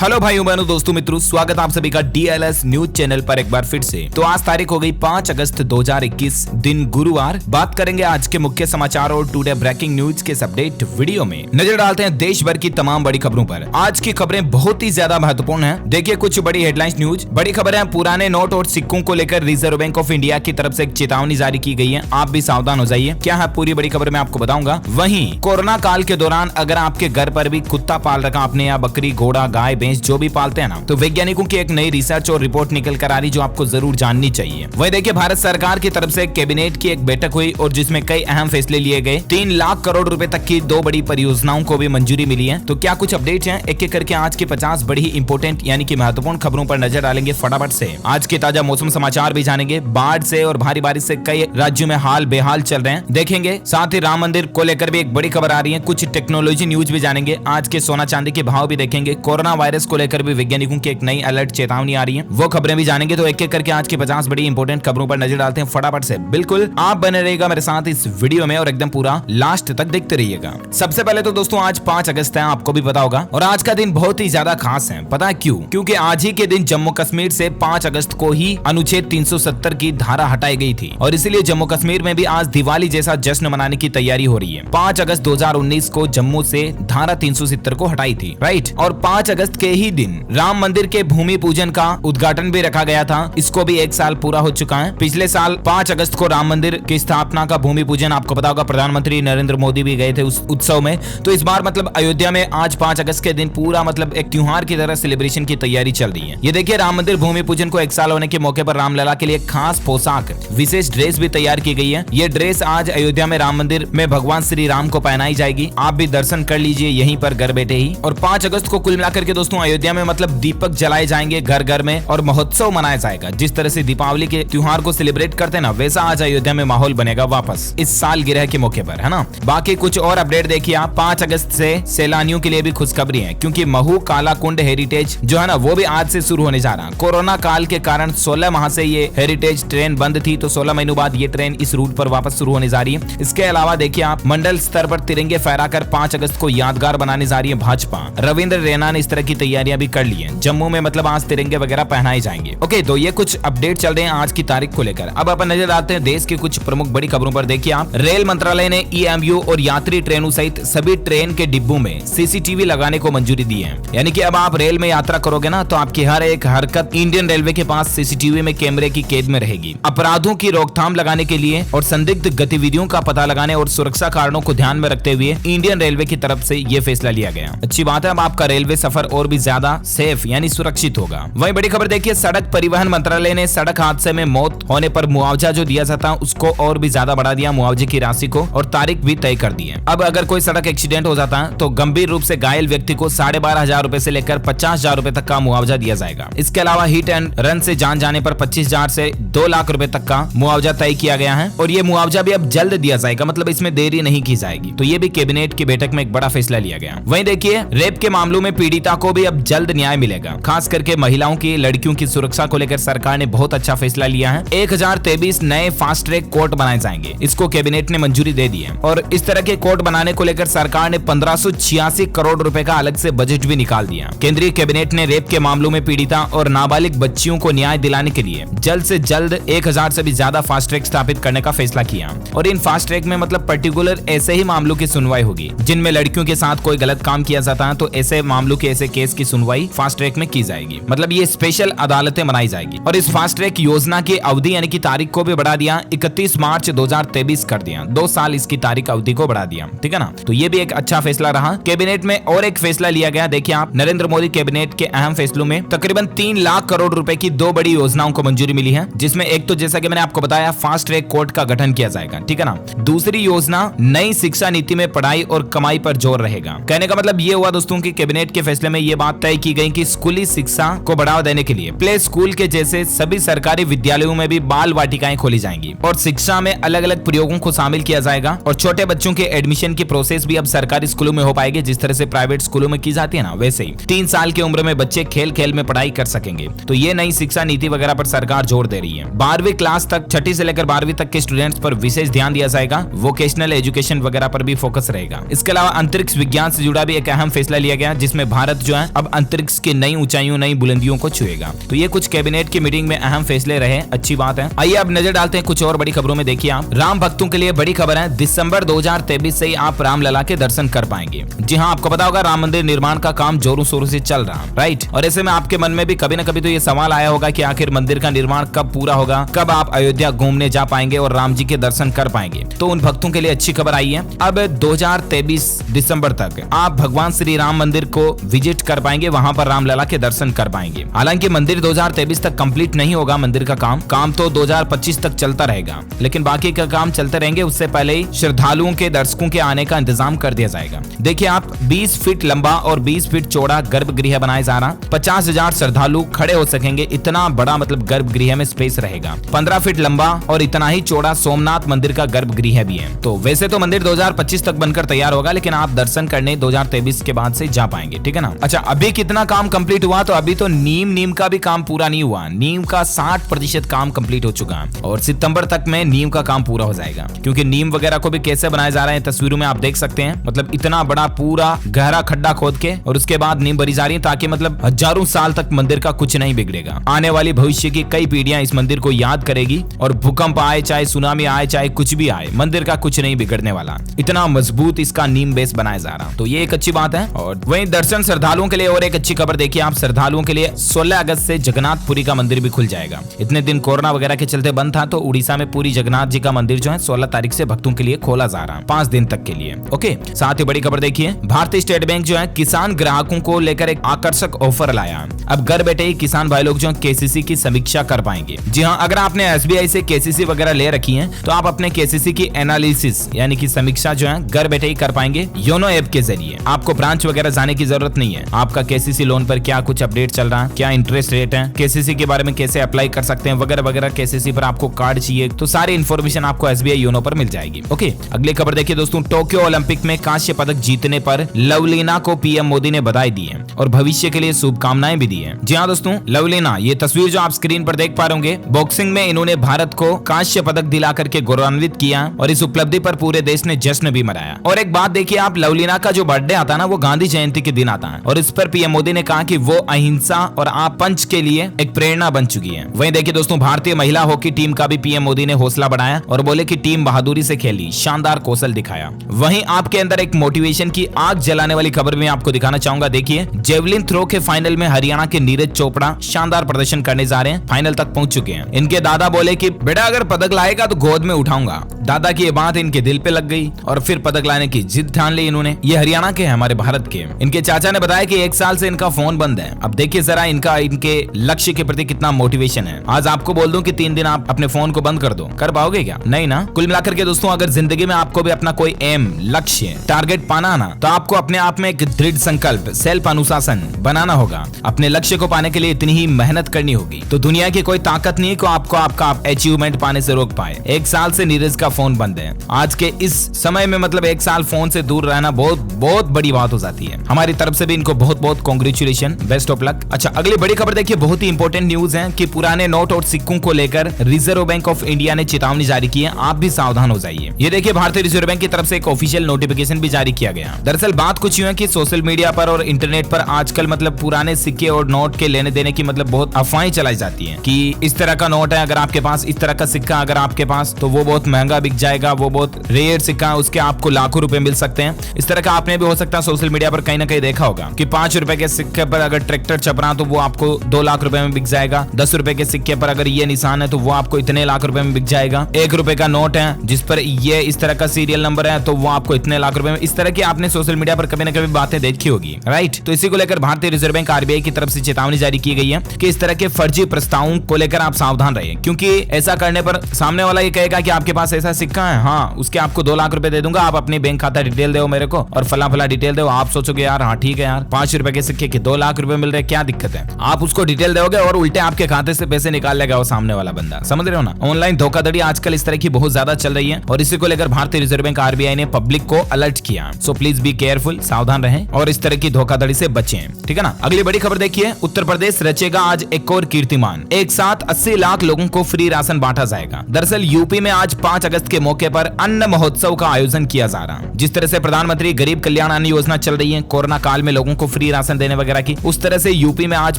Hello भाइयों बहनों दोस्तों मित्रों, स्वागत आप सभी का डीएलएस न्यूज चैनल पर एक बार फिर से। तो आज तारीख हो गई 5 अगस्त 2021, दिन गुरुवार। बात करेंगे आज के मुख्य समाचार और टुडे ब्रेकिंग न्यूज के इस अपडेट वीडियो में। नजर डालते हैं देश भर की तमाम बड़ी खबरों पर। आज की खबरें बहुत ही ज्यादा महत्वपूर्ण हैं। देखिए कुछ बड़ी हेडलाइंस न्यूज। बड़ी खबर है, पुराने नोट और सिक्कों को लेकर रिजर्व बैंक ऑफ इंडिया की तरफ से एक चेतावनी जारी की गई है। आप भी सावधान हो जाइए। क्या है पूरी बड़ी खबर मैं आपको बताऊंगा। वहीं कोरोना काल के दौरान अगर आपके घर पर भी कुत्ता पाल रखा आपने, या बकरी, घोड़ा, गाय, भैंस जो भी पालते हैं ना, तो वैज्ञानिकों की एक नई रिसर्च और रिपोर्ट निकल कर आ रही जो आपको जरूर जाननी चाहिए। वही देखिए भारत सरकार की तरफ से कैबिनेट की एक बैठक हुई और जिसमें कई अहम फैसले लिए गए। 3 लाख करोड़ रुपए तक की 2 बड़ी परियोजनाओं को भी मंजूरी मिली है। तो क्या कुछ अपडेट हैं, एक एक करके आज की 50 बड़ी इंपोर्टेंट यानी कि महत्वपूर्ण खबरों पर नजर डालेंगे फटाफट से। आज के ताजा मौसम समाचार भी जानेंगे। बाढ़ से और भारी बारिश से कई राज्यों में हाल बेहाल चल रहे हैं, देखेंगे। साथ ही राम मंदिर को लेकर भी एक बड़ी खबर आ रही है। कुछ टेक्नोलॉजी न्यूज भी जानेंगे। आज के सोना चांदी के भाव भी देखेंगे। कोरोना वायरस को लेकर भी वैज्ञानिकों की एक नई अलर्ट चेतावनी आ रही है, वो खबरें भी जानेंगे। तो एक एक करके आज की 50 बड़ी इंपोर्टेंट खबरों पर नजर डालते हैं फटाफट से। बिल्कुल आप बने रहिएगा मेरे साथ इस वीडियो में और एकदम पूरा लास्ट तक देखते रहिएगा। सबसे पहले तो दोस्तों आज 5 अगस्त है, आपको भी पता होगा, और आज का दिन बहुत ही ज्यादा खास है। पता है क्यों? क्योंकि आज ही के दिन जम्मू कश्मीर से 5 अगस्त को ही अनुच्छेद 370 की धारा हटाई गई थी और इसीलिए जम्मू कश्मीर में भी आज दिवाली जैसा जश्न मनाने की तैयारी हो रही है। 5 अगस्त 2019 को जम्मू से धारा 370 को हटाई थी, राइट। और 5 अगस्त के ही दिन राम मंदिर के भूमि पूजन का उद्घाटन भी रखा गया था। इसको भी 1 साल पूरा हो चुका है। पिछले साल 5 अगस्त को राम मंदिर की स्थापना का भूमि पूजन, आपको पता होगा, प्रधानमंत्री नरेंद्र मोदी भी गए थे उस उत्सव में। तो इस बार मतलब अयोध्या में आज 5 अगस्त के दिन पूरा मतलब एक त्योहार की तरह सेलिब्रेशन की तैयारी चल रही है। ये देखिए राम मंदिर भूमि पूजन को 1 साल होने के मौके पर रामलला के लिए खास पोशाक, विशेष ड्रेस भी तैयार की गई है। ये ड्रेस आज अयोध्या में राम मंदिर में भगवान श्री राम को पहनाई जाएगी। आप भी दर्शन कर लीजिए यहीं पर घर बैठे ही। और 5 अगस्त को कुल मिलाकर के दोस्तों अयोध्या में मतलब दीपक जलाए जाएंगे घर घर में और महोत्सव मनाया जाएगा। जिस तरह से दीपावली के त्योहार को सेलिब्रेट करते हैं ना, वैसा आज अयोध्या में माहौल बनेगा वापस इस साल गिरह के मौके पर, है ना। बाकी कुछ और अपडेट देखिए आप। 5 अगस्त से सैलानियों के लिए भी खुशखबरी है, क्योंकि महू काला कुंड हेरिटेज जो है ना वो भी आज से शुरू होने जा रहा है। कोरोना काल के कारण 16 माह से ये हेरिटेज ट्रेन बंद थी, तो 16 महीनों बाद ये ट्रेन इस रूट पर वापस शुरू होने जा रही है। इसके अलावा देखिए आप मंडल स्तर पर तिरंगे फहराकर 5 अगस्त को यादगार बनाने जा रही है भाजपा। रविंद्र रैना ने इस तरह की तैयारियां भी कर ली है। जम्मू में मतलब आज तिरंगे वगैरह पहनाए जाएंगे। ओके, तो ये कुछ अपडेट चल रहे हैं आज की तारीख को लेकर। अब अपन नजर डालते हैं देश की कुछ प्रमुख बड़ी खबरों पर। देखिए आप, रेल मंत्रालय ने ईएमयू और यात्री ट्रेनों सहित सभी ट्रेन के डिब्बों में सीसीटीवी लगाने को मंजूरी दी है। यानी कि अब आप रेल में यात्रा करोगे ना, तो आपकी हर एक हरकत इंडियन रेलवे के पास सीसीटीवी में कैमरे की कैद में रहेगी। अपराधों की रोकथाम लगाने के लिए और संदिग्ध गतिविधियों का पता लगाने और सुरक्षा कारणों को ध्यान में रखते हुए इंडियन रेलवे की तरफ से यह फैसला लिया गया। अच्छी बात है, अब आपका रेलवे सफर और भी ज्यादा सेफ यानी सुरक्षित होगा। वही बड़ी खबर देखिए, सड़क परिवहन मंत्रालय ने सड़क हादसे में मौत होने पर मुआवजा जो दिया जाता है उसको और भी ज्यादा बढ़ा दिया, मुआवजे की राशि को, और तारीख भी तय कर दी है। अब अगर कोई सड़क एक्सीडेंट हो जाता है तो गंभीर रूप से घायल व्यक्ति को 12,500 रुपए से लेकर 50,000 रुपए तक का मुआवजा दिया जाएगा। इसके अलावा हिट एंड रन से जान जाने पर 25,000 से 2 लाख रुपए तक का मुआवजा तय किया गया है, और ये मुआवजा भी अब जल्द दिया जाएगा, मतलब इसमें देरी नहीं की जाएगी। तो ये भी कैबिनेट की बैठक में एक बड़ा फैसला लिया गया। वहीं देखिए रेप के मामलों में पीड़िता को भी अब जल्द न्याय मिलेगा। खास करके महिलाओं की, लड़कियों की सुरक्षा को लेकर सरकार ने बहुत अच्छा फैसला लिया है। 1023 नए फास्ट ट्रैक कोर्ट बनाए जाएंगे, इसको कैबिनेट ने मंजूरी दे दी है। और इस तरह के कोर्ट बनाने को लेकर सरकार ने 1586 करोड़ रुपए का अलग से बजट भी निकाल दिया। केंद्रीय कैबिनेट ने रेप के मामलों में पीड़िता और नाबालिग बच्चियों को न्याय दिलाने के लिए जल्द से जल्द 1000 से भी ज्यादा फास्ट ट्रैक स्थापित करने का फैसला किया। और इन फास्ट ट्रैक में मतलब पर्टिकुलर ऐसे ही मामलों की सुनवाई होगी जिनमें लड़कियों के साथ कोई गलत काम किया जाता है, तो ऐसे मामलों के ऐसे केस की सुनवाई फास्ट ट्रैक में की जाएगी। मतलब ये स्पेशल अदालतें बनाई जाएगी। और इस फास्ट ट्रैक योजना की अवधि यानी कि तारीख को भी बढ़ा दिया, 31 मार्च 2023 कर दिया। 2 साल इसकी तारीख अवधि को बढ़ा दिया, ठीक है ना। तो ये भी एक अच्छा फैसला रहा। कैबिनेट में और एक फैसला लिया गया, देखिए आप, नरेंद्र मोदी कैबिनेट के अहम फैसलों में तकरीबन 3 लाख करोड़ रुपए की 2 बड़ी योजनाओं को मंजूरी मिली है, जिसमें एक तो जैसा कि मैंने आपको बताया फास्ट ट्रैक कोर्ट का गठन किया जाएगा, ठीक है ना। दूसरी योजना नई शिक्षा नीति में पढ़ाई और कमाई पर जोर रहेगा। कहने का मतलब ये हुआ दोस्तों की कैबिनेट के फैसले में ये बात तय की गई कि स्कूली शिक्षा को बढ़ावा देने के लिए प्ले स्कूल के जैसे सभी सरकारी विद्यालयों में भी बाल वाटिकाएं खोली जाएंगी और शिक्षा में अलग अलग प्रयोगों को शामिल किया जाएगा। और छोटे बच्चों के एडमिशन की प्रोसेस भी अब सरकारी स्कूलों में हो पाएगी, जिस तरह से प्राइवेट स्कूलों में की जाती है ना, वैसे ही 3 साल की उम्र में बच्चे खेल खेल में पढ़ाई कर सकेंगे। तो ये नई शिक्षा नीति वगैरह पर सरकार जोर दे रही है। 12वीं क्लास तक, 6ठी से लेकर 12वीं तक के स्टूडेंट्स पर विशेष ध्यान दिया जाएगा। वोकेशनल एजुकेशन वगैरह पर भी फोकस रहेगा। इसके अलावा अंतरिक्ष विज्ञान से जुड़ा भी एक अहम फैसला लिया गया, जिसमें भारत जो है अब अंतरिक्ष की नई ऊंचाइयों नई बुलंदियों को छुएगा। तो ये कुछ कैबिनेट की मीटिंग में अहम फैसले रहे, अच्छी बात है। आइए अब नजर डालते हैं कुछ और बड़ी खबरों में। देखिए आप, राम भक्तों के लिए बड़ी खबर है, दिसंबर 2023 से ही आप रामलला के दर्शन कर पाएंगे। जी हाँ, आपको पता होगा राम मंदिर निर्माण का काम जोरों शोरों से चल रहा है, राइट। और ऐसे में आपके मन में भी कभी ना कभी तो ये सवाल आया होगा कि आखिर मंदिर का निर्माण कब पूरा होगा, कब आप अयोध्या घूमने जा पाएंगे और राम जी के दर्शन कर पाएंगे। तो उन भक्तों के लिए अच्छी खबर आई है, अब 2023 दिसंबर तक आप भगवान श्री राम मंदिर को विजिट कर पाएंगे, वहां पर रामलला के दर्शन कर पाएंगे। हालांकि मंदिर 2023 तक कंप्लीट नहीं होगा, मंदिर का काम तो 2025 तक चलता रहेगा, लेकिन बाकी का काम चलते रहेंगे। उससे पहले ही श्रद्धालुओं के दर्शकों के आने का इंतजाम कर दिया जाएगा। देखिए आप, 20 फीट लंबा और 20 फीट चौड़ा गर्भगृह बनाया जा रहा, 50,000 श्रद्धालु खड़े हो सकेंगे, इतना बड़ा मतलब गर्भगृह में स्पेस रहेगा। 15 फीट लंबा और इतना ही चौड़ा सोमनाथ मंदिर का गर्भगृह भी है। तो वैसे तो मंदिर 2025 तक बनकर तैयार होगा, लेकिन आप दर्शन करने 2023 के बाद से जा पाएंगे, ठीक है ना। अच्छा, अभी कितना काम कंप्लीट हुआ, तो अभी तो नीम का भी काम पूरा नहीं हुआ। नीम का 60% काम कंप्लीट हो चुका है और सितंबर तक में नीम का काम पूरा हो जाएगा, क्योंकि नीम वगैरह को भी कैसे बनाया जा रहा है तस्वीरों में आप देख सकते हैं। मतलब इतना बड़ा पूरा गहरा खड्डा खोद के और उसके बाद नीम भरी जा रही है, ताकि मतलब हजारों साल तक मंदिर का कुछ नहीं बिगड़ेगा। आने वाली भविष्य की कई पीढ़ियां इस मंदिर को याद करेगी और भूकंप आए, चाहे सुनामी आए, चाहे कुछ भी आए, मंदिर का कुछ नहीं बिगड़ने वाला। इतना मजबूत इसका नीम बेस बनाया जा रहा, तो ये एक अच्छी बात है। और वहीं दर्शन श्रद्धालुओं के लिए और एक अच्छी खबर देखिए आप, श्रद्धालुओं के लिए 16 अगस्त से जगन्नाथपुरी का मंदिर भी खुल जाएगा। इतने दिन कोरोना वगैरह के चलते बंद था, तो उड़ीसा में पूरी जगन्नाथ जी का मंदिर जो है 16 तारीख से भक्तों के लिए खोला जा रहा है, 5 दिन तक के लिए। ओके, साथ ही बड़ी खबर देखिए, भारतीय स्टेट बैंक जो है किसान ग्राहकों को लेकर एक आकर्षक ऑफर लाया है। अब घर बैठे ही किसान भाई लोग जो केसीसी की समीक्षा कर पाएंगे। जी हाँ, अगर आपने एसबीआई से केसीसी वगैरह ले रखी है, तो आप अपने केसीसी की एनालिसिस यानी कि समीक्षा जो है घर बैठे ही कर पाएंगे योनो ऐप के जरिए। आपको ब्रांच वगैरह जाने की जरूरत नहीं है। आपका केसीसी लोन पर क्या कुछ अपडेट चल रहा है, क्या इंटरेस्ट रेट है, केसीसी के बारे में कैसे अप्लाई कर सकते हैं वगैरह वगैरह, केसीसी पर आपको कार्ड चाहिए, तो सारी इन्फॉर्मेशन आपको एसबीआई योनो पर मिल जाएगी। ओके, अगली खबर देखिए दोस्तों, टोक्यो ओलंपिक में कांस्य पदक जीतने पर लवलीना को पीएम मोदी ने बधाई दी है और भविष्य के लिए शुभकामनाएं भी दी है। जी हाँ दोस्तों, लवलीना, ये तस्वीर जो आप स्क्रीन पर देख पा रहे होंगे, बॉक्सिंग में इन्होंने भारत को कांस्य पदक दिला करके गौरवान्वित किया और इस उपलब्धि पर पूरे देश ने जश्न भी मनाया। और एक बात देखिए आप, लवलीना का जो बर्थडे आता है ना, वो गांधी जयंती के दिन आता है और इस पर पीएम मोदी ने कहा कि वो अहिंसा और आप पंच के लिए एक प्रेरणा बन चुकी है। वहीं देखिए दोस्तों, भारतीय महिला हॉकी टीम का भी पीएम मोदी ने हौसला बढ़ाया और बोले कि टीम बहादुरी से खेली, शानदार कौशल दिखाया। वहीं आपके अंदर एक मोटिवेशन की आग जलाने वाली खबर में आपको दिखाना चाहूंगा। देखिए, जेवलिन थ्रो के फाइनल में हरियाणा के नीरज चोपड़ा शानदार प्रदर्शन करने जा रहे हैं, फाइनल तक पहुंच चुके हैं। इनके दादा बोले कि बेटा अगर पदक लाएगा तो गोद में उठाऊंगा। दादा की ये बात इनके दिल पे लग गई और फिर पदक लाने की जिद ठान ली इन्होंने। ये हरियाणा के हैं, हमारे भारत के। इनके चाचा ने बताया कि 1 साल से इनका फोन बंद है। अब देखिए जरा इनके लक्ष्य के प्रति कितना मोटिवेशन है। आज आपको बोल दूं कि 3 दिन आप अपने फोन को बंद कर दो, कर पाओगे क्या? नहीं ना। कुल मिलाकर के दोस्तों, अगर जिंदगी में आपको भी अपना कोई एम, लक्ष्य, टारगेट पाना ना, तो आपको अपने आप में एक दृढ़ संकल्प, सेल्फ अनुशासन बनाना होगा। अपने लक्ष्य को पाने के लिए इतनी ही मेहनत करनी होगी, तो दुनिया की कोई ताकत नहीं को आपको आपका अचीवमेंट पाने से रोक पाए। 1 साल से नीरज का फोन बंद है। आज के इस समय में मतलब 1 साल फोन से दूर रहना बहुत बड़ी बात हो जाती है। हमारी तरफ से भी इनको बहुत कांग्रेचुलेशन, बेस्ट ऑफ लक। अच्छा, अगली बड़ी खबर देखिए, बहुत ही इंपॉर्टेंट न्यूज है कि पुराने नोट और सिक्कों को लेकर रिजर्व बैंक ऑफ इंडिया ने चेतावनी जारी की है। आप भी सावधान हो जाइए। ये देखिए, भारतीय रिजर्व बैंक की तरफ से एक ऑफिशियल नोटिफिकेशन भी जारी किया गया। दरअसल बात कुछ यूं है कि सोशल मीडिया पर और इंटरनेट पर आजकल मतलब पुराने सिक्के और नोट के लेने देने की मतलब बहुत अफवाहें चलाई जाती हैं कि इस तरह का नोट है अगर आपके पास, इस तरह का सिक्का अगर आपके पास, तो वो बहुत महंगा बिक जाएगा, वो बहुत रेयर सिक्का है, उसके आपको लाखों रुपए मिल सकते हैं। इस तरह का आपने भी हो सकता है सोशल मीडिया पर कहीं ना कहीं देखा होगा कि 5 रुपए के सिक्के पर अगर ट्रैक्टर चप रहा तो वो आपको 2 लाख रुपए में बिक जाएगा। 10 रुपए के सिक्के पर अगर ये निशान है तो वो आपको इतने लाख रुपए में बिक जाएगा। 1 रुपए का नोट है जिस पर ये इस तरह का सीरियल नंबर है तो वो आपको इतने लाख रुपए में। इस तरह की आपने सोशल मीडिया पर कभी ना कभी बातें देखी होगी, राइट। तो इसी को लेकर भारतीय रिजर्व बैंक आरबीआई की तरफ से चेतावनी जारी की गई है कि इस तरह के फर्जी प्रस्तावों को लेकर आप सावधान रहिए, क्योंकि ऐसा करने पर सामने वाला ये कहेगा कि आपके पास ऐसा सिक्का है, हाँ उसके आपको 2 लाख रुपए दे दूंगा, आप अपनी बैंक खाता डिटेल दो मेरे को और फला डिटेल दो। आप सोचोगे यार हाँ ठीक है यार, 5 रुपए के सिक्के के 2 लाख रुपए मिल रहे, क्या दिक्कत है। आप उसको डिटेल दोगे और उल्टे आपके खाते से पैसे निकाल लेगा वो सामने वाला बंदा, समझ रहे हो ना। ऑनलाइन धोखाधड़ी आजकल इस तरह की बहुत ज्यादा चल रही है और इसी को लेकर भारतीय रिजर्व बैंक आरबीआई ने पब्लिक को अलर्ट किया। सो प्लीज बी केयरफुल, सावधान रहें और इस तरह की धोखाधड़ी से बचें, ठीक है ना। अगली बड़ी खबर देखिए, उत्तर प्रदेश रचेगा आज एक और कीर्तिमान। एक साथ 80 लाख लोगों को फ्री राशन बांटा जाएगा। दरअसल यूपी में आज 5 अगस्त के मौके पर अन्न महोत्सव का आयोजन किया जा रहा है। जिस तरह से प्रधानमंत्री गरीब कल्याण अन्न योजना चल रही है, कोरोना काल में लोगों को फ्री राशन देने वगैरह की। उस तरह से यूपी में आज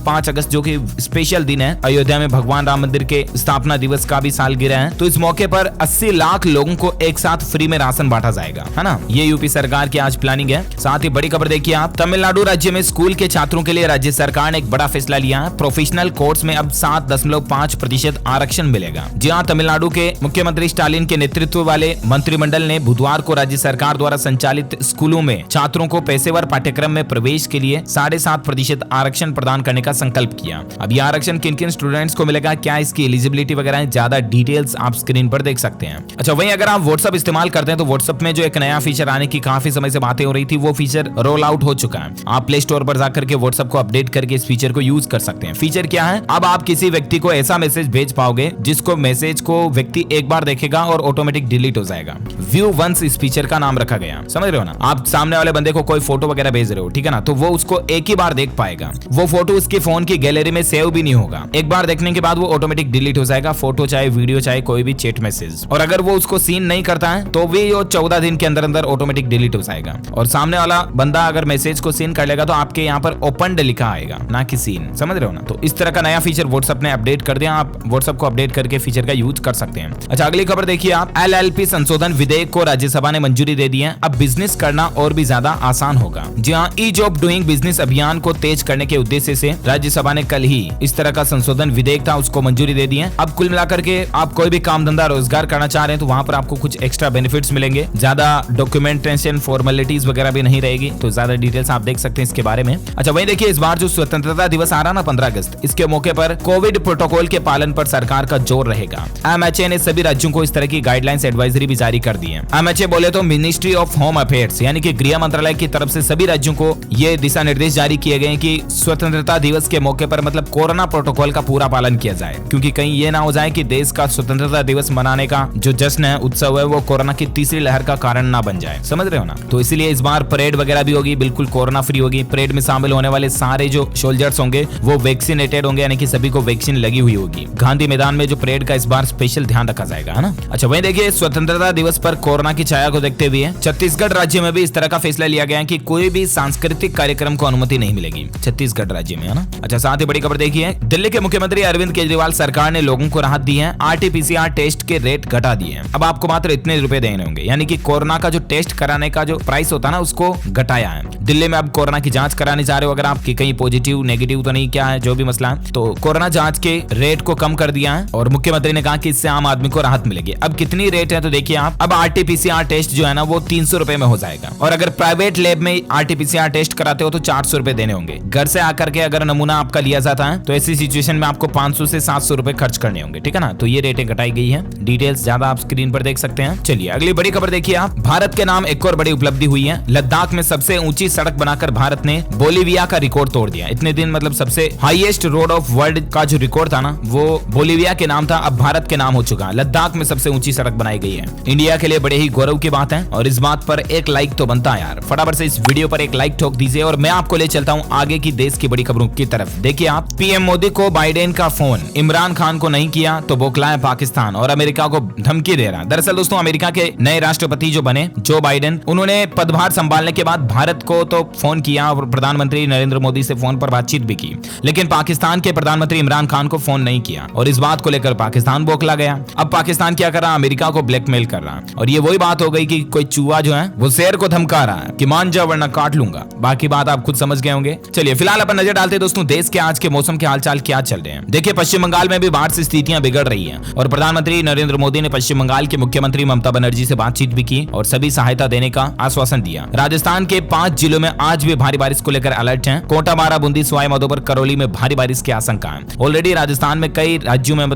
5 अगस्त जो कि स्पेशल दिन है, अयोध्या में भगवान राम मंदिर के स्थापना दिवस का भी सालगिरह है, तो इस मौके पर 80 लाख लोगों को एक साथ फ्री में राशन बांटा जाएगा, है ना। ये यूपी सरकार की आज प्लानिंग है। साथ ही बड़ी खबर देखिए आप, तमिलनाडु राज्य में स्कूल के छात्रों के लिए राज्य सरकार ने एक बड़ा फैसला लिया है। प्रोफेशनल कोर्स में अब 7.5% आरक्षण मिलेगा। जी हाँ, तमिलनाडु के मुख्यमंत्री स्टालिन के नेतृत्व वाले मंत्रिमंडल ने बुधवार को राज्य सरकार द्वारा संचालित स्कूलों में छात्रों को पेशेवर पाठ्यक्रम में प्रवेश के लिए 7.5% आरक्षण प्रदान करने का संकल्प किया। अब ये आरक्षण किन किन स्टूडेंट्स को मिलेगा, क्या इसकी एलिजिबिलिटी वगैरह है, ज्यादा डिटेल्स आप स्क्रीन पर देख सकते हैं। अच्छा, वहीं अगर आप व्हाट्सएप इस्तेमाल करते हैं तो व्हाट्सएप में जो एक नया फीचर आने की काफी समय से बातें हो रही थी, वो फीचर रोल आउट हो चुका है। आप प्ले स्टोर पर जाकर के व्हाट्सएप को अपडेट करके इस फीचर को यूज कर सकते हैं। फीचर क्या है, अब आप किसी व्यक्ति को ऐसा मैसेज भेज पाओगे जिसको मैसेज को व्यक्ति एक बार देखेगा और ऑटोमेटिक डिलीट हो जाएगा। व्यू वंस इस फीचर का नाम रखा गया, समझ रहे हो ना। आप सामने वाले बंदे को कोई फोटो वगैरह भेज रहे हो, ठीक है ना, तो वो उसको एक ही बार देख पाएगा। वो फोटो उसके फोन की गैलरी में सेव भी नहीं होगा। एक बार देखने के बाद वो ऑटोमेटिक डिलीट हो जाएगा, फोटो चाहे वीडियो चाहे कोई भी चैट मैसेज। और अगर वो उसको सीन नहीं करता है तो भी वो 14 दिन के अंदर अंदर ऑटोमेटिक डिलीट हो जाएगा। और सामने वाला बंदा अगर मैसेज को सीन कर लेगा तो आपके यहाँ पर ओपनड लिखा आएगा, ना कि सीन, समझ रहे हो ना। तो इस तरह का नया फीचर व्हाट्सएप ने अपडेट कर दिया। आप व्हाट्सएप को अपडेट करके फीचर का यूज कर सकते हैं। अच्छा, अगली खबर देखिए आप, LLP संशोधन विधेयक को राज्यसभा ने मंजूरी दे दी है। अब बिजनेस करना और भी ज्यादा आसान होगा। जी हाँ, ईज ऑफ डूइंग बिजनेस अभियान को तेज करने के उद्देश्य से राज्यसभा ने कल ही इस तरह का संशोधन विधेयक था उसको मंजूरी दे दी है। अब कुल मिलाकर के आप कोई भी काम धंधा रोजगार करना चाह रहे हैं तो वहां पर आपको कुछ एक्स्ट्रा बेनिफिट्स मिलेंगे। ज्यादा डॉक्यूमेंटेशन फॉर्मेलिटीज वगैरह भी नहीं रहेगी। तो ज्यादा डिटेल्स आप देख सकते हैं इसके बारे में। अच्छा, वहीं देखिए इस बार जो स्वतंत्रता दिवस आ रहा ना 15 अगस्त, इसके मौके पर कोविड प्रोटोकॉल के पालन पर सरकार का जोर रहेगा। MHA ने सभी राज्यों को इस तरह की गाइडलाइंस एडवाइजरी भी जारी कर दी है। MHA बोले तो मिनिस्ट्री ऑफ होम अफेयर्स यानी कि गृह मंत्रालय की तरफ से सभी राज्यों को ये दिशा निर्देश जारी किए गए हैं कि स्वतंत्रता दिवस के मौके पर मतलब कोरोना प्रोटोकॉल का पूरा पालन किया जाए, क्योंकि कहीं ये ना हो जाए कि देश का स्वतंत्रता दिवस मनाने का जो जश्न है, उत्सव है, वो कोरोना की तीसरी लहर का कारण ना बन जाए, समझ रहे हो ना। तो इसीलिए इस बार परेड वगैरह भी होगी, बिल्कुल कोरोना फ्री होगी। परेड में शामिल होने वाले सारे जो सोल्जर्स होंगे वो वैक्सीनेटेड होंगे, यानी कि सभी को वैक्सीन लगी हुई होगी। गांधी मैदान में जो परेड का इस बार स्पेशल ध्यान रखा जाएगा, है ना। अच्छा, वहीं देखिए स्वतंत्रता दिवस पर कोरोना की छाया को देखते हुए छत्तीसगढ़ राज्य में भी इस तरह का फैसला लिया गया है कि कोई भी सांस्कृतिक कार्यक्रम को अनुमति नहीं मिलेगी छत्तीसगढ़ राज्य में, है ना। अच्छा, साथ ही बड़ी खबर देखिए, दिल्ली के मुख्यमंत्री अरविंद केजरीवाल सरकार ने लोगों को राहत दी है। RT-PCR टेस्ट के रेट घटा दिए हैं। अब आपको मात्र इतने रुपए देने होंगे, यानी कि कोरोना का जो टेस्ट कराने का जो प्राइस होता है ना उसको घटाया है। दिल्ली में अब कोरोना की जांच कराने जा रहे हो अगर आपकी कहीं पॉजिटिव नेगेटिव तो नहीं, क्या है जो भी मसला है, तो कोरोना जांच के रेट को कम कर दिया है। और मुख्यमंत्री ने कहा कि इससे आम आदमी को राहत मिलेगी। अब कितनी रेट है तो देखिए आप, अब RT-PCR टेस्ट जो है ना वो 300 रुपए में हो जाएगा। और अगर प्राइवेट लैब में RT-PCR टेस्ट कराते हो तो 400 रुपए देने होंगे। घर से आकर के अगर नमूना आपका लिया जाता है तो ऐसी सिचुएशन में आपको 500 से 700 रुपए खर्च करने होंगे, ठीक है ना। तो ये रेटें घटाई गई है। डिटेल्स ज्यादा आप स्क्रीन पर देख सकते हैं। चलिए अगली बड़ी खबर देखिए आप, भारत के नाम एक और बड़ी उपलब्धि हुई है। लद्दाख में सबसे ऊंची सड़क बनाकर भारत ने बोलीविया का रिकॉर्ड तोड़ दिया। इतने दिन मतलब सबसे हाईएस्ट रोड ऑफ वर्ल्ड का जो रिकॉर्ड था ना वो बोलीविया के नाम था, अब भारत के नाम हो चुका है। लद्दाख में सबसे ऊंची सड़क बनाई गई है। इंडिया के लिए बड़े ही गौरव की बात है और इस बात पर एक लाइक तो बनता है यार। फटाफट से इस वीडियो पर एक लाइक ठोक दीजिए और मैं आपको ले चलता हूं आगे की देश की बड़ी खबरों की तरफ। देखिए आप, पीएम मोदी को बाइडेन का फोन, इमरान खान को नहीं किया तो बौखलाया पाकिस्तान और अमेरिका को धमकी दे रहा। दरअसल दोस्तों, अमेरिका के नए राष्ट्रपति जो बने जो बाइडेन, उन्होंने पदभार संभालने के बाद भारत को तो फोन किया और प्रधानमंत्री नरेंद्र मोदी से फोन पर बातचीत भी की, लेकिन पाकिस्तान के प्रधानमंत्री इमरान खान को फोन नहीं किया और इस बात को लेकर पाकिस्तान बौखला गया। अब पाकिस्तान क्या कर रहा, अमेरिका को ब्लैकमेल कर रहा और ये वही बात हो गई कि कोई चूहा जो है वो शेर को धमका रहा है कि मान जा वरना काट लूंगा। बाकी बात आप खुद समझ गए होंगे। चलिए फिलहाल अपन नजर डालते हैं दोस्तों देश के आज के मौसम के हालचाल क्या चल रहे हैं। देखिए, पश्चिम बंगाल में भी बाढ़ से स्थितियां बिगड़ रही हैं और प्रधानमंत्री नरेंद्र मोदी ने पश्चिम बंगाल के मुख्यमंत्री ममता बनर्जी से बातचीत भी की और सभी सहायता देने का आश्वासन दिया। राजस्थान के 5 जिलों में आज भी भारी बारिश को लेकर अलर्ट है। कोटा, बारां, बूंदी, सवाई माधोपुर, करौली में भारी बारिश की आशंका है। ऑलरेडी राजस्थान में कई राज्यों में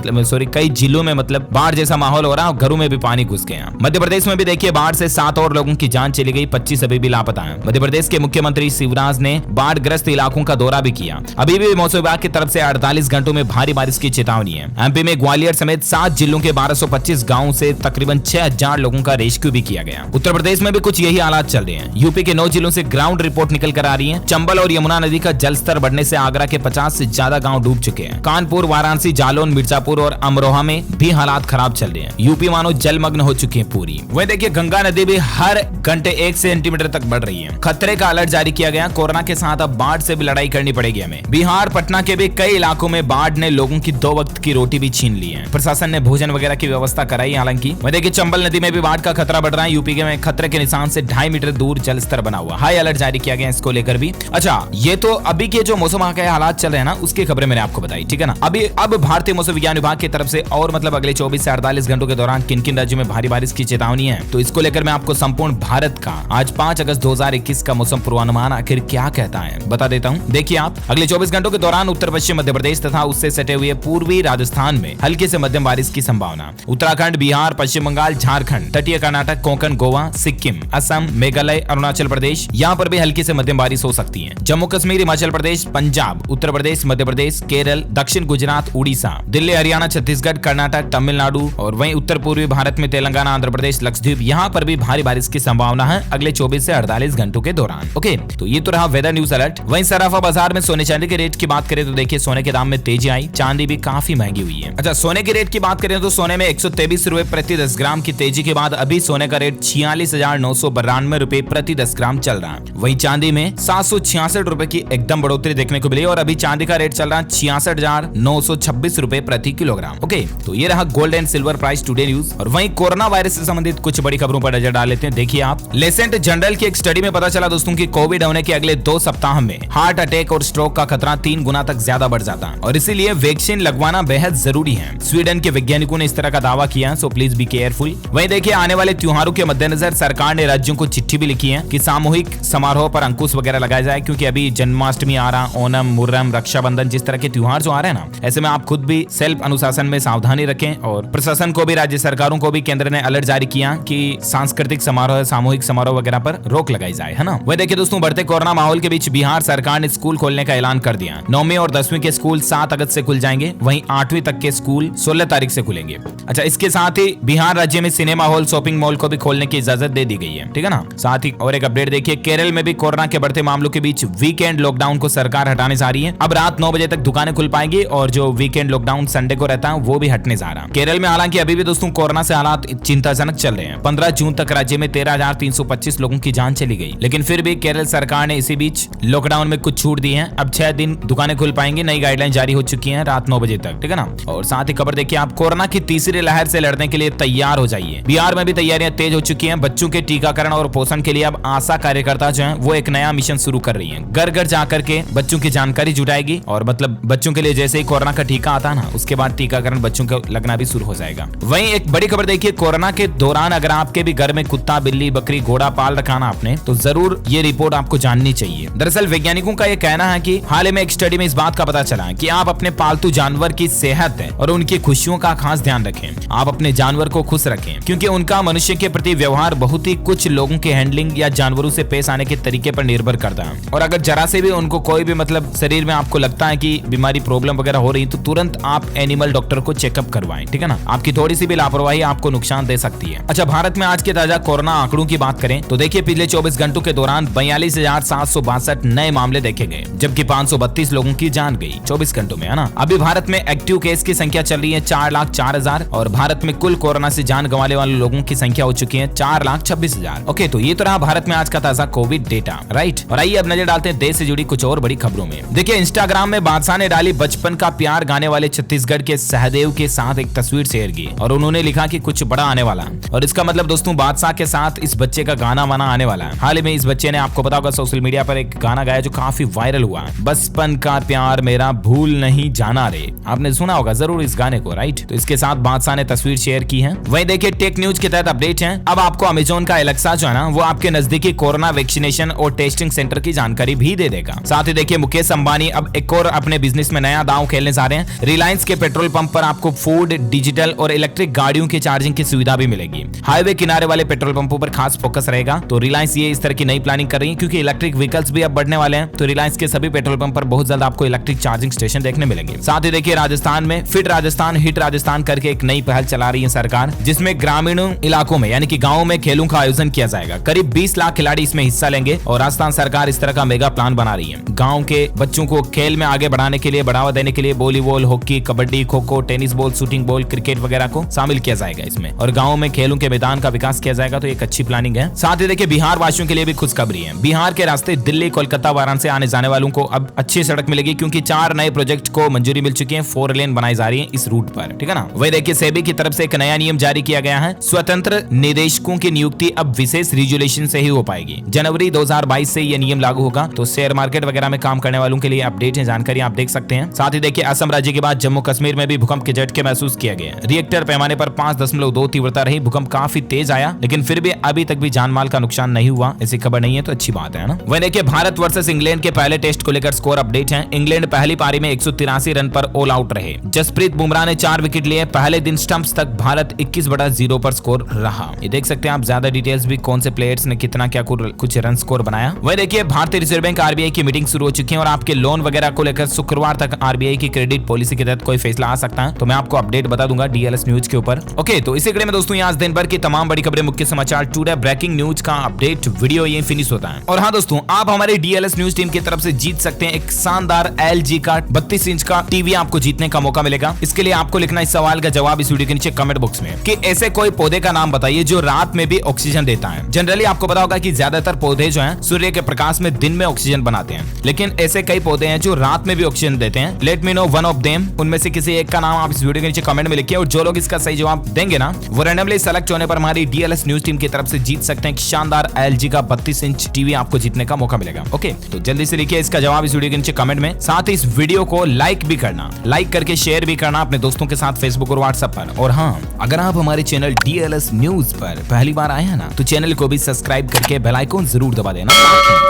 कई जिलों में बाढ़ जैसा माहौल हो रहा, घरों में भी पानी घुस गया। मध्य प्रदेश में भी देखिए बाढ़ से 7 और लोगों की जान चली गई, 25 अभी भी लापता हैं। मध्य प्रदेश के मुख्यमंत्री शिवराज ने बाढ़ ग्रस्त इलाकों का दौरा भी किया। अभी भी मौसम विभाग की तरफ से 48 घंटों में भारी बारिश की चेतावनी है। एमपी में ग्वालियर समेत 7 जिलों के 1225 गाँव से तकरीबन 6000 लोगों का रेस्क्यू भी किया गया। उत्तर प्रदेश में भी कुछ यही हालात चल रहे हैं। यूपी के 9 जिलों से ग्राउंड रिपोर्ट निकल कर आ रही है। चंबल और यमुना नदी का जलस्तर बढ़ने से आगरा के 50 से ज्यादा गाँव डूब चुके हैं। कानपुर, वाराणसी, जालौन, मिर्जापुर और अमरोहा में भी हालात खराब चल रहे हैं। यूपी मानो जलमग्न हो चुकी है पूरी। वही देखिए गंगा नदी भी हर घंटे 1 सेंटीमीटर तक बढ़ रही है। खतरे का अलर्ट जारी किया गया। गया, कोरोना के साथ अब बाढ़ से भी लड़ाई करनी पड़ेगी हमें। बिहार पटना के भी कई इलाकों में बाढ़ ने लोगों की 2 वक्त की रोटी भी छीन ली है। प्रशासन ने भोजन वगैरह की व्यवस्था कराई। हालांकि देखिए चंबल नदी में भी बाढ़ का खतरा बढ़ रहा है। यूपी के में खतरे के निशान से 2.5 मीटर दूर जल स्तर बना हुआ, हाई अलर्ट जारी किया गया इसको लेकर भी। अच्छा, ये तो अभी के जो मौसम के हालात चल रहे हैं ना, उसकी खबरें मैंने आपको बताई, ठीक है ना। अब भारतीय मौसम विज्ञान विभाग की तरफ से और अगले 24 से 48 घंटों के दौरान किन किन राज्यों में भारी बारिश की चेतावनी है, तो इसको लेकर मैं आपको संपूर्ण भारत का आज 5 अगस्त 2021 का मौसम पूर्वानुमान आखिर क्या कहता है बता देता हूं। देखिए आप, अगले 24 घंटों के दौरान उत्तर पश्चिम मध्य प्रदेश तथा उससे सटे हुए पूर्वी राजस्थान में हल्की से मध्यम बारिश की संभावना। उत्तराखंड, बिहार, पश्चिम बंगाल, झारखंड, तटीय कर्नाटक, कोंकण, गोवा, सिक्किम, असम, मेघालय, अरुणाचल प्रदेश, यहाँ पर भी हल्की से मध्यम बारिश हो सकती है। जम्मू कश्मीर, हिमाचल प्रदेश, पंजाब, उत्तर प्रदेश, मध्य प्रदेश, केरल, दक्षिण गुजरात, उड़ीसा, दिल्ली, हरियाणा, छत्तीसगढ़, कर्नाटक, तमिलनाडु और वहीं उत्तर पूर्वी भारत में तेलंगाना, आंध्र प्रदेश, लक्षद्वीप, यहाँ पर भी भारी बारिश की संभावना है अगले 24 से 48 घंटों के दौरान। ओके, तो ये तो रहा वेदर न्यूज अलर्ट। वहीं सराफा बाजार में सोने चांदी के रेट की बात करें तो देखिए सोने के दाम में तेजी आई, चांदी भी काफी महंगी हुई है। अच्छा, सोने के रेट की बात करें तो सोने में 123 रुपए प्रति 10 ग्राम की तेजी के बाद अभी सोने का रेट 46,992 रुपए प्रति 10 ग्राम चल रहा है। वहीं चांदी में 766 रुपए की एकदम बढ़ोतरी देखने को मिली और अभी चांदी का रेट चल रहा है 66,926 रुपए प्रति किलोग्राम। ओके, तो ये रहा gold and silver price today news. और वहीं कोरोना वायरस से संबंधित कुछ बड़ी खबरों पर नजर डाल लेते हैं। देखिए आप, लेसेंट जनरल की एक स्टडी में पता चला दोस्तों कि कोविड होने के अगले 2 सप्ताह में हार्ट अटैक और स्ट्रोक का खतरा 3 गुना तक ज्यादा बढ़ जाता है और इसीलिए वैक्सीन लगवाना बेहद जरूरी है। स्वीडन के वैज्ञानिकों ने इस तरह का दावा किया, सो प्लीज बी केयरफुल। वहीं देखिए, आने वाले त्योहारों के मद्देनजर सरकार ने राज्यों को चिट्ठी भी लिखी है कि सामूहिक समारोह पर अंकुश वगैरह लगाया जाए, क्योंकि अभी जन्माष्टमी आ रहा, ओणम, मुहर्रम, रक्षाबंधन, जिस तरह के त्योहार जो आ रहे हैं ना, ऐसे में आप खुद भी सेल्फ अनुशासन में सावधानी रखें। और प्रशासन को भी, राज्य सरकारों को भी केंद्र ने अलर्ट जारी किया कि सांस्कृतिक समारोह, सामूहिक समारोह वगैरह पर रोक लगाई जाए, है ना। वह देखिए दोस्तों, बढ़ते कोरोना माहौल के बीच बिहार सरकार ने स्कूल खोलने का ऐलान कर दिया। 9वीं और 10वीं के स्कूल 7 अगस्त से खुल जाएंगे, वहीं 8वीं तक के स्कूल 16 तारीख से खुलेंगे। अच्छा, इसके साथ ही बिहार राज्य में सिनेमा हॉल, शॉपिंग मॉल को भी खोलने की इजाजत दे दी गई है, ठीक है ना। साथ ही और एक अपडेट देखिए, केरल में भी कोरोना के बढ़ते मामलों के बीच वीकेंड लॉकडाउन को सरकार हटाने जा रही है। अब रात 9 बजे तक दुकानें खुल पाएंगी और जो वीकेंड लॉकडाउन संडे को रहता है वो भी हटने जा रहा है। केरल में हालांकि अभी भी दोस्तों कोरोना से हालात चिंताजनक चल रहे हैं। 15 जून तक राज्य में 13,325 लोगों की जान चली गई, लेकिन फिर भी केरल सरकार ने इसी बीच लॉकडाउन में कुछ छूट दी है। अब 6 दिन दुकानें खुल पाएंगी, नई गाइडलाइन जारी हो चुकी है रात 9 बजे तक, ठीक है ना। और साथ ही खबर देखिए आप, कोरोना की तीसरी लहर से लड़ने के लिए तैयार हो जाइए। बिहार में भी तैयारियां तेज हो चुकी हैं। बच्चों के टीकाकरण और पोषण के लिए अब आशा कार्यकर्ता जो है वो एक नया मिशन शुरू कर रही है। घर घर जाकर के बच्चों की जानकारी जुटाएगी और मतलब बच्चों के लिए जैसे ही कोरोना का टीका आता है ना, उसके बाद टीकाकरण बच्चों को लगना भी शुरू हो जाएगा। वहीं एक बड़ी खबर देखिए, कोरोना के दौरान अगर आपके भी घर में कुत्ता, बिल्ली, बकरी, घोड़ा पाल रखा ना आपने, तो जरूर ये रिपोर्ट आपको जाननी चाहिए। दरअसल वैज्ञानिकों का ये कहना है कि हाल ही में एक स्टडी में इस बात का पता चला है कि आप अपने पालतू जानवर की सेहत और उनकी खुशियों का खास ध्यान रखें। आप अपने जानवर को खुश रखें, क्योंकि उनका मनुष्य के प्रति व्यवहार बहुत ही कुछ लोगों के हैंडलिंग या जानवरों से पेश आने के तरीके पर निर्भर करता है। और अगर जरा से भी उनको कोई भी मतलब शरीर में आपको लगता है कि बीमारी, प्रॉब्लम वगैरह हो रही, तो तुरंत आप एनिमल डॉक्टर को चेकअप करवाएं, ठीक है ना। आपकी थोड़ी सी भी लापरवाही आपको नुकसान दे सकती है। अच्छा, भारत में आज के ताजा कोरोना आंकड़ों की बात करें तो देखिए, पिछले 24 घंटों के दौरान 42,762 नए मामले देखे गए, जबकि 532 लोगों की जान गई 24 घंटों में, है ना। अभी भारत में एक्टिव केस की संख्या चल रही है 4,04,000 और भारत में कुल कोरोना से जान गंवाने वाले लोगों की संख्या हो चुकी है 4,26,000। ओके, तो ये तो रहा भारत में आज का ताजा कोविड डेटा, राइट। और आइए अब नजर डालते हैं देश से जुड़ी कुछ और बड़ी खबरों में। देखिए, इंस्टाग्राम में बादशाह ने डाली बचपन का प्यार गाने वाले छत्तीसगढ़ के सहदेव के साथ एक तस्वीर शेयर की और उन्होंने लिखा कि कुछ बड़ा आने वाला। और इसका मतलब दोस्तों, बादशाह के साथ इस बच्चे का गाना वाना आने वाला है। हाल ही में इस बच्चे ने, आपको पता होगा, सोशल मीडिया पर एक गाना गाया जो काफी वायरल हुआ, बचपन का प्यार मेरा भूल नहीं जाना रे। आपने सुना होगा जरूर इस गाने को, राइट। तो इसके साथ बादशाह ने तस्वीर शेयर की है। वहीं देखिए, टेक न्यूज के तहत अपडेट है। अब आपको अमेजोन का एलेक्सा जो है ना, वो आपके नजदीकी कोरोना वैक्सीनेशन और टेस्टिंग सेंटर की जानकारी भी दे देगा। साथ ही देखिए, मुकेश अंबानी अब एक और अपने बिजनेस में नया दांव खेलने जा रहे हैं। रिलायंस के पेट्रोल पंप पर आपको फूड, डिजिटल और इलेक्ट्रिक गाड़ियों की चार्जिंग की सुविधा भी मिलेगी। हाईवे किनारे वाले पेट्रोल पंपों पर खास फोकस रहेगा। तो रिलायंस ये इस तरह की नई प्लानिंग कर रही है, क्योंकि इलेक्ट्रिक व्हीकल्स भी अब बढ़ने वाले हैं। तो रिलायंस के सभी पेट्रोल पंप पर बहुत जल्द आपको इलेक्ट्रिक चार्जिंग स्टेशन देखने मिलेंगे। साथ ही देखिए, राजस्थान में फिट राजस्थान, हिट राजस्थान करके एक नई पहल चला रही है सरकार, जिसमें ग्रामीण इलाकों में यानी कि गाँव में खेलों का आयोजन किया जाएगा। करीब 20 लाख खिलाड़ी इसमें हिस्सा लेंगे और राजस्थान सरकार इस तरह का मेगा प्लान बना रही है। गाँव के बच्चों को खेल में आगे बढ़ाने के लिए, बढ़ावा देने के लिए volleyball, hockey, kabaddi, kho kho, tennis ball, shooting ball, cricket वगैरह को शामिल किया जाएगा इसमें और गाँव में खेलों के मैदान का विकास किया जाएगा। तो एक अच्छी प्लानिंग है। साथ ही देखिए, बिहार वासियों के लिए भी खुशखबरी है। बिहार के रास्ते दिल्ली, कोलकाता, वाराणसी आने जाने वालों को अब अच्छी सड़क मिलेगी, क्योंकि 4 नए प्रोजेक्ट को मंजूरी मिल चुकी है। 4 लेन बनाई जा रही है इस रूट पर, ठीक है ना। वही देखिए सेबी की तरफ से एक नया नियम जारी किया गया है। स्वतंत्र निदेशकों की नियुक्ति अब विशेष रेजुलेशन से ही हो पाएगी। जनवरी 2022 से यह नियम लागू होगा। तो शेयर मार्केट वगैरह में काम करने वालों के लिए अपडेट है, जानकारी आप देख सकते हैं। साथ ही देखिए असम राज्य के बाद जम्मू कश्मीर में भी भूकंप के झटके महसूस किया गया। रिएक्टर पैमाने पर 5.2 तीव्रता रही। भूकंप काफी तेज आया, लेकिन फिर भी अभी तक भी जान माल का नुकसान नहीं हुआ। ऐसी खबर नहीं है तो अच्छी बात है ना। वही देखिए भारत वर्सेस इंग्लैंड के पहले टेस्ट को लेकर स्कोर अपडेट है। इंग्लैंड पहली पारी में 183 रन पर ऑल आउट रहे। जसप्रीत बुमराह ने 4 विकेट लिए। पहले दिन स्टंप्स तक भारत 21/0 पर स्कोर रहा। ये देख सकते हैं आप ज्यादा डिटेल्स भी, कौन से प्लेयर्स ने कितना क्या कुछ रन स्कोर बनाया। वही देखिए भारतीय रिजर्व बैंक आरबीआई की मीटिंग शुरू हो चुकी है और आपके लोन वगैरह को लेकर शुक्रवार तक आरबीआई की क्रेडिट पॉलिसी के तहत कोई फैसला आ सकता है। तो मैं आपको अपडेट बता दूंगा डीएलएस न्यूज के ऊपर। ओके, तो इसी कड़ी में दोस्तों आज दिन भर की तमाम बड़ी खबरें, मुख्य समाचार, टुडे ब्रेकिंग न्यूज का अपडेट वीडियो ये फिनिश होता है। और हाँ दोस्तों, आप हमारे डीएलएस न्यूज टीम की तरफ से जीत सकते हैं एक शानदार एलजी का 32 इंच का टीवी आपको जीतने का मौका मिलेगा। इसके लिए आपको लिखना इस सवाल का जवाब इस वीडियो के नीचे कमेंट बॉक्स में कि ऐसे कोई पौधे का नाम बताइए जो रात में भी ऑक्सीजन देता है। जनरली आपको पता होगा कि ज्यादातर पौधे जो हैं सूर्य के प्रकाश में दिन में ऑक्सीजन बनाते हैं, लेकिन ऐसे कई पौधे हैं जो रात में भी ऑक्सीजन देते हैं। Let me know one of them. उनमें से किसी एक का नाम आप इस वीडियो के नीचे कमेंट में लिखिए और जो लोग इसका सही जवाब देंगे ना, वो रैंडमली सेलेक्ट होने पर हमारी डीएलएस न्यूज टीम की तरफ से जीत सकते हैं एक शानदार एलजी का 32 इंच टीवी आपको जीतने का मौका मिलेगा। ओके, तो जल्दी से लिखिए इसका जवाब इस वीडियो के नीचे कमेंट में। साथ ही इस वीडियो को लाइक भी करना, लाइक करके शेयर भी करना अपने दोस्तों के साथ फेसबुक और व्हाट्सएप पर। और हाँ, अगर आप हमारे चैनल डीएलएस न्यूज पर पहली बार आए हैं ना, तो चैनल को भी सब्सक्राइब करके बेल आइकन जरूर दबा देना।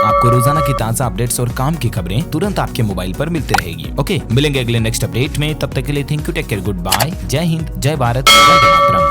आपको रोजाना की ताजा अपडेट्स और काम की खबरें तुरंत आपके मोबाइल पर मिलती रहेगी। ओके, मिलेंगे अगले नेक्स्ट अपडेट में। तब तक के लिए thank you, take care, good bye, Jai Hind, जय भारत, जय मातरम।